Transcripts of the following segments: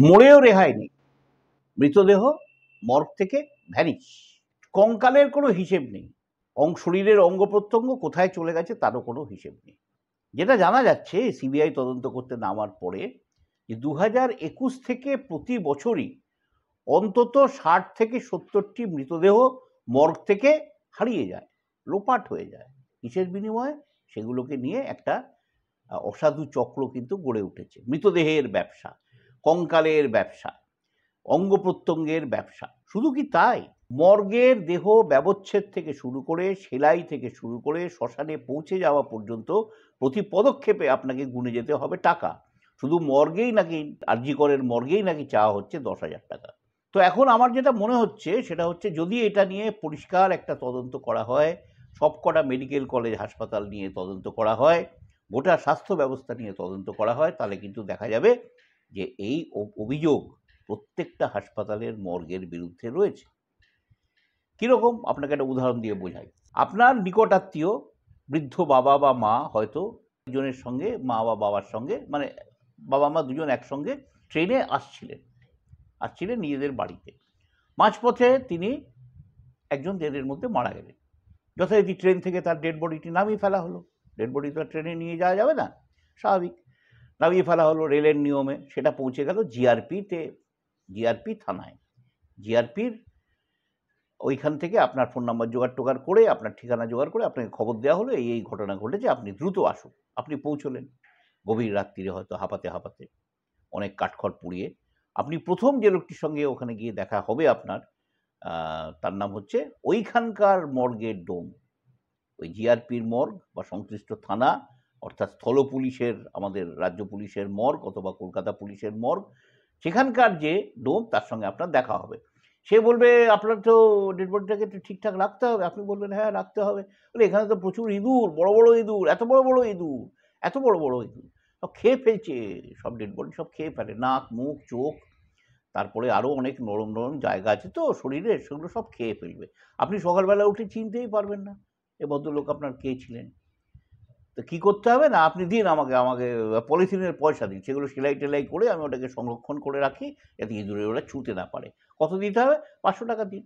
মরেও রেহাই নেই, মৃতদেহ মর্গ থেকে ভ্যানিশ, কঙ্কালের কোনো হিসেব নেই, শরীরের অঙ্গ প্রত্যঙ্গ কোথায় চলে গেছে তারও কোনো হিসেব নেই। যেটা জানা যাচ্ছে সিবিআই তদন্ত করতে নামার পরে যে 2021 থেকে প্রতি বছরই অন্তত 60 থেকে 70টি মৃতদেহ মর্গ থেকে হারিয়ে যায়, লোপাট হয়ে যায়। কিসের বিনিময়ে? সেগুলোকে নিয়ে একটা অসাধু চক্র কিন্তু গড়ে উঠেছে। মৃতদেহের ব্যবসা, কঙ্কালের ব্যবসা, অঙ্গ প্রত্যঙ্গের ব্যবসা। শুধু কি তাই, মর্গের দেহ ব্যবচ্ছেদ থেকে শুরু করে, সেলাই থেকে শুরু করে, শ্মশানে পৌঁছে যাওয়া পর্যন্ত প্রতি পদক্ষেপে আপনাকে গুনে যেতে হবে টাকা। শুধু মর্গেই নাকি, আরজি করের মর্গেই নাকি চাওয়া হচ্ছে 10,000 টাকা। তো এখন আমার যেটা মনে হচ্ছে সেটা হচ্ছে, যদি এটা নিয়ে পরিষ্কার একটা তদন্ত করা হয়, সবকটা মেডিকেল কলেজ হাসপাতাল নিয়ে তদন্ত করা হয়, গোটা স্বাস্থ্য ব্যবস্থা নিয়ে তদন্ত করা হয়, তাহলে কিন্তু দেখা যাবে যে এই অভিযোগ প্রত্যেকটা হাসপাতালের মর্গের বিরুদ্ধে রয়েছে। কীরকম? আপনাকে একটা উদাহরণ দিয়ে বোঝাই। আপনার নিকটাত্মীয় বৃদ্ধ বাবা বা মা হয়তো দুজনের সঙ্গে, মা বা বাবার সঙ্গে, মানে বাবা মা দুজন একসঙ্গে ট্রেনে আসছিলেন নিজেদের বাড়িতে। মাঝপথে তিনি একজন এদের মধ্যে মারা গেলেন। যথারীতি ট্রেন থেকে তার ডেড বডিটি নামিয়ে ফেলা হলো। ডেড বডি তো ট্রেনে নিয়ে যাওয়া যাবে না, স্বাভাবিক, নামিয়ে ফেলা হলো রেলের নিয়মে। সেটা পৌঁছে গেল জিআরপি থানায়। জিআরপির ওইখান থেকে আপনার ফোন নাম্বার জোগাড় করে, আপনার ঠিকানা জোগাড় করে আপনাকে খবর দেওয়া হলো এই ঘটনা ঘটেছে, আপনি দ্রুত আসুন। আপনি পৌঁছলেন গভীর রাত্রিরে, হয়তো হাঁপাতে অনেক কাঠখড় পুড়িয়ে। আপনি প্রথম যে লোকটির সঙ্গে ওখানে গিয়ে দেখা হবে আপনার, তার নাম হচ্ছে ওইখানকার মর্গের ডোম, ওই জিআরপির মর্গ বা সংশ্লিষ্ট থানা, অর্থাৎ স্থল পুলিশের, আমাদের রাজ্য পুলিশের মর্গ অথবা কলকাতা পুলিশের মর্গ, সেখানকার যে ডোম, তার সঙ্গে আপনার দেখা হবে। সে বলবে, আপনার তো ডেড বডিটাকে ঠিকঠাক রাখতে হবে। আপনি বলবেন, হ্যাঁ রাখতে হবে। বলে, এখানে তো প্রচুর ইঁদুর, বড় বড় ইঁদুর, এত বড় বড় ইঁদুর সব খেয়ে ফেলছে, সব ডেড বডি সব খেয়ে ফেলে, নাক, মুখ, চোখ, তারপরে আরও অনেক নরম নরম জায়গা আছে তো শরীরে, সেগুলো সব খেয়ে ফেলবে। আপনি সকালবেলা উঠে চিনতেই পারবেন না এ ভদ্রলোক আপনার কে ছিলেন। তো কী করতে হবে না, আপনি দিন আমাকে পলিথিনের পয়সা দিন, সেগুলো সেলাই টেলাই করে আমি ওটাকে সংরক্ষণ করে রাখি, যাতে ইঁদুরে ওরা ছুঁতে না পারে। কত দিতে হবে? 500 টাকা দিন।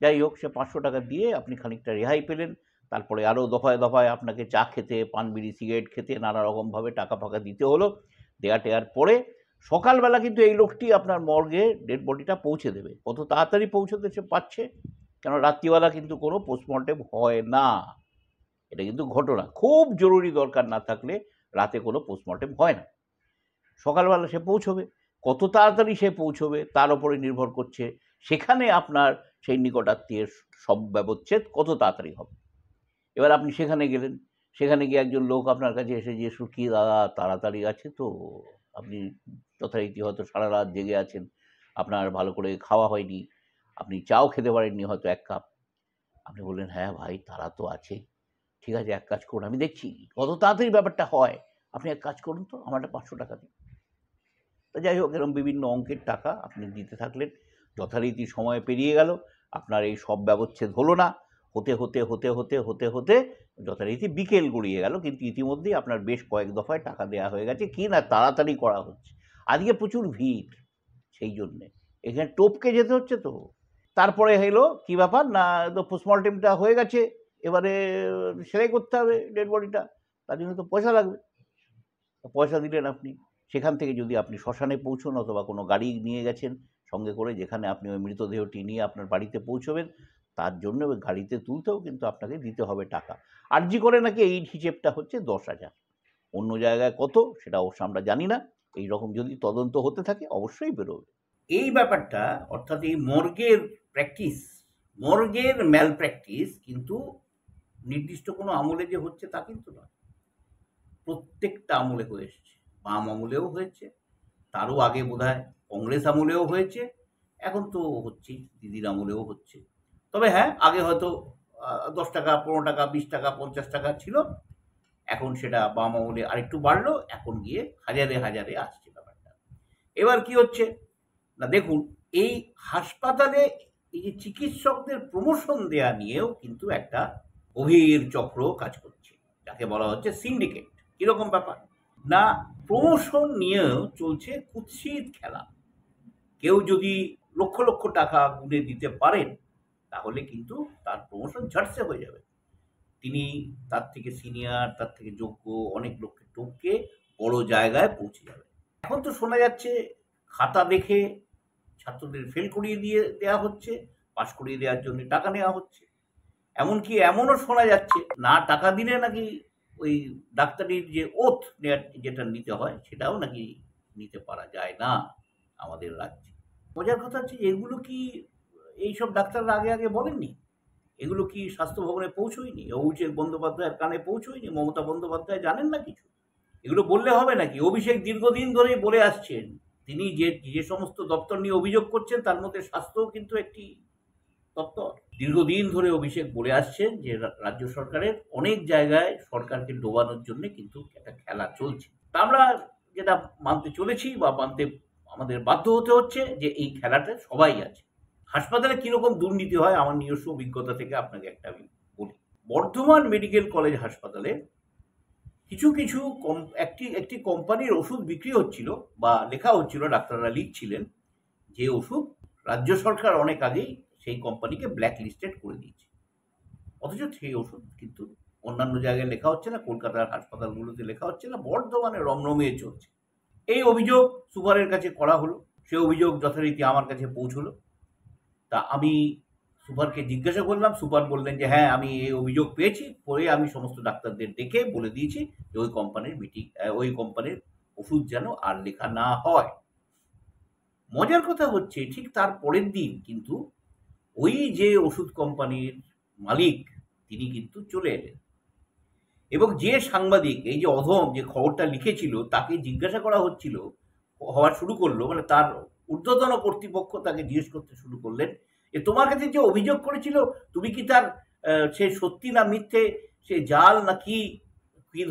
যাই হোক, সে 500 টাকা দিয়ে আপনি খানিকটা রেহাই পেলেন। তারপরে আরও দফায় দফায় আপনাকে চা খেতে, পান বিড়ি সিগারেট খেতে, নানা রকমভাবে টাকা ফাকা দিতে হলো। টেয়ার পরে সকালবেলা কিন্তু এই লোকটি আপনার মর্গে ডেড বডিটা পৌঁছে দেবে। কত তাড়াতাড়ি পৌঁছতে সে পারছে, কেন রাত্রিবেলা কিন্তু কোনো পোস্টমর্টেম হয় না। এটা কিন্তু ঘটনা, খুব জরুরি দরকার না থাকলে রাতে কোনো পোস্টমর্টেম হয় না। সকালবেলা সে পৌঁছবে, কত তাড়াতাড়ি সে পৌঁছবে তার উপরে নির্ভর করছে সেখানে আপনার সেই নিকটাত্মীয়ের সব ব্যবচ্ছেদ কত তাড়াতাড়ি হবে। এবার আপনি সেখানে গেলেন, সেখানে গিয়ে একজন লোক আপনার কাছে এসে জিজ্ঞেস করল, কি দাদা তাড়াতাড়ি আছে তো? আপনি যথারীতি হয়তো সারা রাত জেগে আছেন, আপনার ভালো করে খাওয়া হয়নি, আপনি চাও খেতে পারেননি হয়তো 1 কাপ। আপনি বললেন, হ্যাঁ ভাই তাড়া তো আছে, ঠিক আছে এক কাজ করুন, আমি দেখছি কত তাড়াতাড়ি ব্যাপারটা হয়, আপনি এক কাজ করুন তো, আমার 500 টাকা দিন। তো যাই হোক, এরকম বিভিন্ন অঙ্কের টাকা আপনি দিতে থাকলেন। যথারীতি সময় পেরিয়ে গেল, আপনার এই সব ব্যবচ্ছেদ হলো না। হতে যথারীতি বিকেল গড়িয়ে গেল, কিন্তু ইতিমধ্যেই আপনার বেশ কয়েক দফায় টাকা দেওয়া হয়ে গেছে, কি না তাড়াতাড়ি করা হচ্ছে। আজকে প্রচুর ভিড়, সেই জন্যে এখানে টপকে যেতে হচ্ছে। তো তারপরে হলো কি ব্যাপার না, তো পোস্টমর্টেমটা হয়ে গেছে, এবারে সেলাই করতে হবে ডেড বডিটা, তার জন্য তো পয়সা লাগবে। পয়সা দিলেন আপনি, সেখান থেকে যদি আপনি শ্মশানে পৌঁছন অথবা কোনো গাড়ি নিয়ে গেছেন সঙ্গে করে, যেখানে আপনি ওই মৃতদেহটি নিয়ে আপনার বাড়িতে পৌঁছবেন, তার জন্য ওই গাড়িতে তুলতেও কিন্তু আপনাকে দিতে হবে টাকা। আরজি করে নাকি এই হিসেবটা হচ্ছে 10,000। অন্য জায়গায় কত সেটা অবশ্য আমরা জানি না। এই রকম যদি তদন্ত হতে থাকে অবশ্যই বেরোবে এই ব্যাপারটা। অর্থাৎ এই মর্গের ম্যাল প্র্যাকটিস কিন্তু নির্দিষ্ট কোনো আমলে যে হচ্ছে তা কিন্তু নয়, প্রত্যেকটা আমলে হয়ে এসছে। বাম আমলেও হয়েছে, তারও আগে বোধহয় কংগ্রেস আমলেও হয়েছে, এখন তো হচ্ছে দিদির আমলেও হচ্ছে। তবে হ্যাঁ, আগে হয়তো 10 টাকা, 15 টাকা, 20 টাকা, 50 টাকা ছিল, এখন সেটা বাম আমলে আরেকটু বাড়লো, এখন গিয়ে হাজারে আসছে ব্যাপারটা। এবার কি হচ্ছে না, দেখুন এই হাসপাতালে এই যে চিকিৎসকদের প্রমোশন দেয়া নিয়েও কিন্তু একটা গভীর চক্র কাজ করছে, যাকে বলা হচ্ছে সিন্ডিকেট। কিরকম ব্যাপার না, প্রমোশন নিয়েও চলছে কুৎসিত খেলা। কেউ যদি লক্ষ লক্ষ টাকা গুনে দিতে পারেন তাহলে কিন্তু তার প্রমোশন ঝাটসে হয়ে যাবে। তিনি তার থেকে সিনিয়র, তার থেকে যোগ্য অনেক লোককে টপকে বড় জায়গায় পৌঁছে যাবে। এখন তো শোনা যাচ্ছে খাতা দেখে ছাত্রদের ফেল করিয়ে দেওয়া হচ্ছে, পাশ করিয়ে দেওয়ার জন্য টাকা নেওয়া হচ্ছে। এমনকি এমনও শোনা যাচ্ছে না টাকা দিলে নাকি ওই ডাক্তারির যে ওথ যেটা নিতে হয় সেটাও নাকি নিতে পারা যায় না আমাদের রাজ্যে। মজার কথা হচ্ছে এগুলো কি এইসব ডাক্তাররা আগে আগে বলেননি? এগুলো কি স্বাস্থ্য ভবনে পৌঁছয়নি? অভিষেক বন্দ্যোপাধ্যায়ের কানে পৌঁছয়নি? মমতা বন্দ্যোপাধ্যায় জানেন না কিছু? এগুলো বললে হবে নাকি? অভিষেক দীর্ঘদিন ধরেই বলে আসছেন, তিনি যে সমস্ত দপ্তর নিয়ে অভিযোগ করছেন তার মধ্যে স্বাস্থ্যও কিন্তু একটি দপ্তর। দীর্ঘদিন ধরে অভিষেক বলে আসছেন যে রাজ্য সরকারের অনেক জায়গায় সরকারকে ডোবানোর জন্য কিন্তু একটা খেলা চলছে। তা আমরা যেটা মানতে চলেছি বা মানতে আমাদের বাধ্য হতে হচ্ছে যে এই খেলাটা সবাই আছে। হাসপাতালে কিরকম দুর্নীতি হয় আমার নিজস্ব অভিজ্ঞতা থেকে আপনাকে একটা আমি বলি। বর্ধমান মেডিকেল কলেজ হাসপাতালে কিছু কিছু একটি কোম্পানির ওষুধ বিক্রি হচ্ছিল বা লেখা হচ্ছিল, ডাক্তাররা লিখছিলেন যে ওষুধ রাজ্য সরকার অনেক আগেই সেই কোম্পানিকে ব্ল্যাক লিস্টেড করে দিয়েছে, অথচ সেই ওষুধ কিন্তু অন্যান্য জায়গায় লেখা হচ্ছে না, কলকাতার হাসপাতালগুলোতে লেখা হচ্ছে না, বর্ধমানে রমরমিয়ে চলছে। এই অভিযোগ সুপারের কাছে করা হলো, সে অভিযোগ যথারীতি আমার কাছে পৌঁছলো। তা আমি সুপারকে জিজ্ঞাসা করলাম, সুপার বললেন যে হ্যাঁ আমি এই অভিযোগ পেয়েছি, পরে আমি সমস্ত ডাক্তারদের ডেকে বলে দিয়েছি যে ওই কোম্পানির ওষুধ যেন আর লেখা না হয়। মজার কথা হচ্ছে ঠিক তার পরের দিন কিন্তু ওই যে ওষুধ কোম্পানির মালিক তিনি কিন্তু চলে এলেন এবং যে সাংবাদিক এই যে অধম যে খবরটা লিখেছিল তাকে জিজ্ঞাসা করা হওয়া শুরু করলো, মানে তার ঊর্ধ্বতন কর্তৃপক্ষ তাকে জিজ্ঞেস করতে শুরু করলেন যে তোমার কাছে যে অভিযোগ করেছিল তুমি কি তার সে সত্যি না মিথ্যে, সে জাল না কি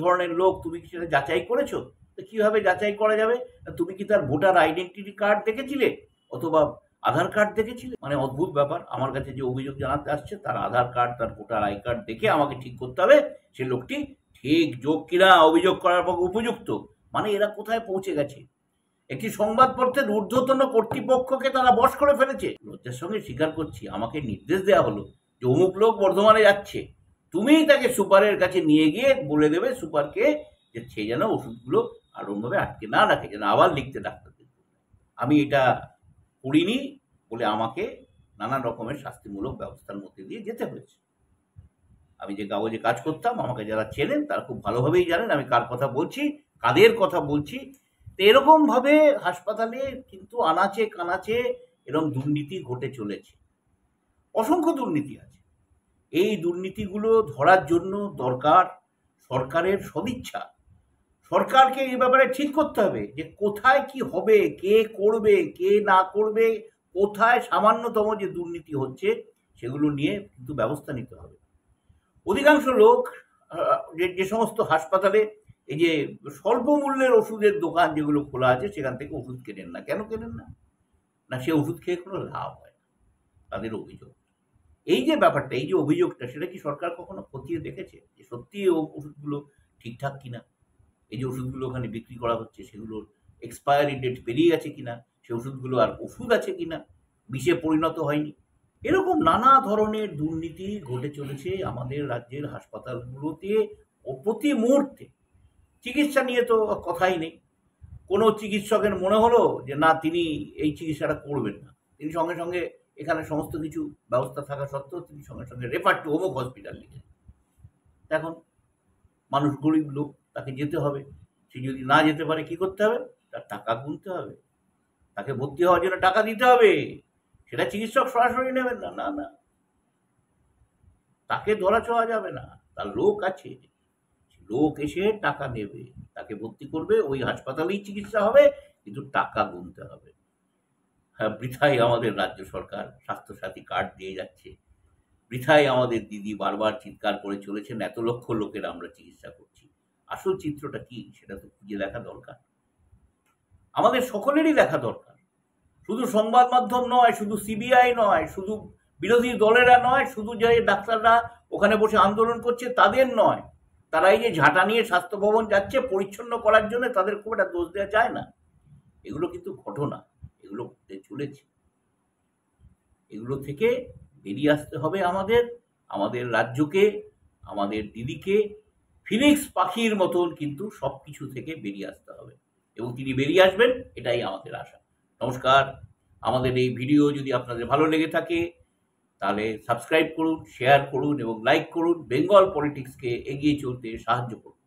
ধরনের লোক, তুমি কি সেটা যাচাই করেছো? তো কিভাবে যাচাই করা যাবে? তুমি কি তার ভোটার আইডেন্টিটি কার্ড দেখেছিলে অথবা আধার কার্ড দেখেছিলে? মানে অদ্ভুত ব্যাপার, আমার কাছে যে অভিযোগ জানাতে আসছে তার আধার কার্ড তার ভোটার আই কার্ড দেখে আমাকে ঠিক করতে হবে সে লোকটি ঠিক যোগ কিনা অভিযোগ করার পর উপযুক্ত। মানে এরা কোথায় পৌঁছে গেছে? একটি সংবাদপত্রের ঊর্ধ্বতন কর্তৃপক্ষকে তারা বশ করে ফেলেছে। লজ্জার সঙ্গে স্বীকার করছি আমাকে নির্দেশ দেওয়া হলো যে অমুক লোক বর্ধমানে যাচ্ছে, তুমি তাকে সুপারের কাছে নিয়ে গিয়ে বলে দেবে সুপারকে যে সে যেন ওষুধগুলো আরমভাবে আটকে না রাখে, যেন আবার লিখতে ডাক্তারদের। আমি এটা করিনি বলে আমাকে নানান রকমের শাস্তিমূলক ব্যবস্থার মধ্যে দিয়ে যেতে হয়েছে। আমি যে কাগজে কাজ করতাম আমাকে যারা চেনেন তারা খুব ভালোভাবেই জানেন আমি কার কথা বলছি, কাদের কথা বলছি। তো এরকম ভাবে হাসপাতালে কিন্তু আনাচে কানাচে এরকম দুর্নীতি ঘটে চলেছে, অসংখ্য দুর্নীতি আছে। এই দুর্নীতিগুলো ধরার জন্য দরকার সরকারের সদিচ্ছা। সরকারকে এই ব্যাপারে ঠিক করতে হবে যে কোথায় কি হবে, কে করবে কে না করবে, কোথায় সামান্যতম যে দুর্নীতি হচ্ছে সেগুলো নিয়ে কিন্তু ব্যবস্থা নিতে হবে। অধিকাংশ লোক যে সমস্ত হাসপাতালে এই যে স্বল্প মূল্যের ওষুধের দোকান যেগুলো খোলা আছে সেখান থেকে ওষুধ কেনেন না। কেন কেনেন না? না সে ওষুধ খেয়ে কোনো লাভ হয় না, তাদের অভিযোগ। এই যে ব্যাপারটা, এই যে অভিযোগটা, সেটা কি সরকার কখনো খতিয়ে দেখেছে যে সত্যি ওষুধগুলো ঠিকঠাক কিনা? এই যে ওষুধগুলো ওখানে বিক্রি করা হচ্ছে সেগুলোর এক্সপায়ারি ডেট পেরিয়ে গেছে কিনা, সে ওষুধগুলো আর ওষুধ আছে কিনা, বিষে পরিণত হয়নি? এরকম নানা ধরনের দুর্নীতি ঘটে চলেছে আমাদের রাজ্যের হাসপাতালগুলোতে ও প্রতি মুহূর্তে। চিকিৎসা নিয়ে তো কথাই নেই। কোনো চিকিৎসকের মনে হলো যে না তিনি এই চিকিৎসাটা করবেন না, তিনি সঙ্গে সঙ্গে এখানে সমস্ত কিছু ব্যবস্থা থাকা সত্ত্বেও তিনি সঙ্গে সঙ্গে রেফার টু অমুক হসপিটাল লিখেন। এখন মানুষ গরিব লোক, তাকে যেতে হবে। সে যদি না যেতে পারে কি করতে হবে? তার টাকা গুনতে হবে, তাকে ভর্তি হওয়ার জন্য টাকা দিতে হবে। সেটা চিকিৎসক সরাসরি নেবেন না, না না, তাকে ধরা ছোঁয়া যাবে না, তার লোক আছে, লোক এসে টাকা নেবে, তাকে ভর্তি করবে, ওই হাসপাতালেই চিকিৎসা হবে, কিন্তু টাকা গুনতে হবে। হ্যাঁ, বৃথাই আমাদের রাজ্য সরকার স্বাস্থ্যসাথী কার্ড দিয়ে যাচ্ছে, বৃথাই আমাদের দিদি বারবার চিৎকার করে চলেছেন এত লক্ষ লোকের আমরা চিকিৎসা করছি। আসল চিত্রটা কি সেটা তো খুঁজে দেখা দরকার, আমাদের সকলেরই দেখা দরকার। শুধু সংবাদ মাধ্যম নয়, শুধু সিবিআই নয়, শুধু বিরোধী দলেরা নয়, শুধু যে ডাক্তাররা ওখানে বসে আন্দোলন করছে তাদের নয়, তারা এই যে ঝাঁটা নিয়ে স্বাস্থ্য ভবন যাচ্ছে পরিচ্ছন্ন করার জন্য, তাদের খুব একটা দোষ দেওয়া যায় না। এগুলো কিন্তু ঘটনা, এগুলো চলে তুলেছে। এগুলো থেকে বেরিয়ে আসতে হবে আমাদের রাজ্যকে, আমাদের দিদিকে ফিনিক্স পাখির মতন কিন্তু সবকিছু থেকে বেরিয়ে আসতে হবে, এবং তিনি বেরিয়ে আসবেন, এটাই আমাদের আশা। নমস্কার। আমাদের এই ভিডিও যদি আপনাদের ভালো লেগে থাকে তাহলে সাবস্ক্রাইব করুন, শেয়ার করুন এবং লাইক করুন। বেঙ্গল পলিটিক্সকে এগিয়ে চলতে সাহায্য করুন।